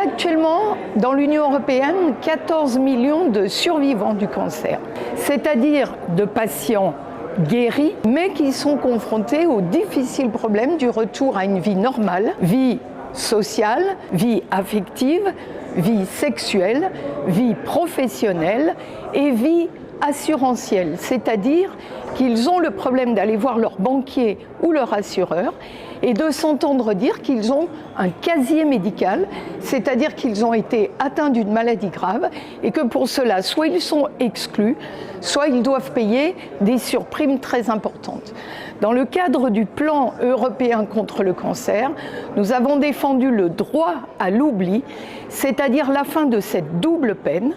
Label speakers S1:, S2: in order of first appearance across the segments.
S1: actuellement, dans l'Union européenne, 14 millions de survivants du cancer, c'est-à-dire de patients guéris, mais qui sont confrontés au difficile problème du retour à une vie normale, vie sociale, vie affective, vie sexuelle, vie professionnelle et vie assurantielle, c'est-à-dire qu'ils ont le problème d'aller voir leur banquier ou leur assureur et de s'entendre dire qu'ils ont un casier médical, c'est-à-dire qu'ils ont été atteints d'une maladie grave et que pour cela, soit ils sont exclus, soit ils doivent payer des surprimes très importantes. Dans le cadre du plan européen contre le cancer, nous avons défendu le droit à l'oubli, c'est-à-dire la fin de cette double peine,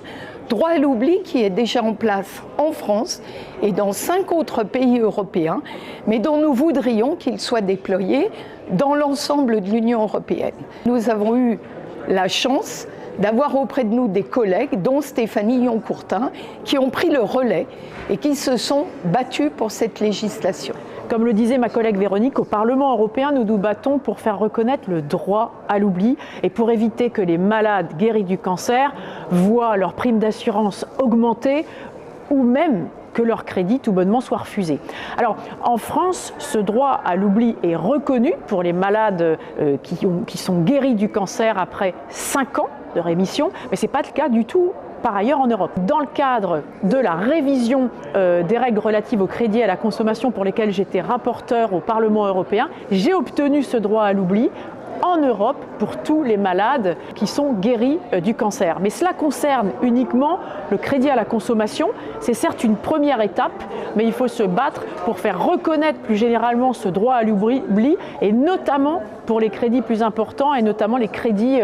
S1: droit à l'oubli qui est déjà en place en France et dans 5 autres pays européens, mais dont nous voudrions qu'il soit déployé dans l'ensemble de l'Union européenne. Nous avons eu la chance d'avoir auprès de nous des collègues, dont Stéphanie Yon-Courtin, qui ont pris le relais et qui se sont battus pour cette législation.
S2: Comme le disait ma collègue Véronique, au Parlement européen, nous nous battons pour faire reconnaître le droit à l'oubli et pour éviter que les malades guéris du cancer voient leur prime d'assurance augmenter ou même que leur crédit tout bonnement soit refusé. Alors, en France, ce droit à l'oubli est reconnu pour les malades qui sont guéris du cancer après 5 ans de rémission, mais ce n'est pas le cas du tout par ailleurs en Europe. Dans le cadre de la révision des règles relatives au crédit à la consommation pour lesquelles j'étais rapporteur au Parlement européen, j'ai obtenu ce droit à l'oubli en Europe pour tous les malades qui sont guéris du cancer. Mais cela concerne uniquement le crédit à la consommation. C'est certes une première étape, mais il faut se battre pour faire reconnaître plus généralement ce droit à l'oubli et notamment pour les crédits plus importants et notamment les crédits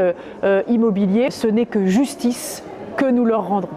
S2: immobiliers. Ce n'est que justice que nous leur rendrons.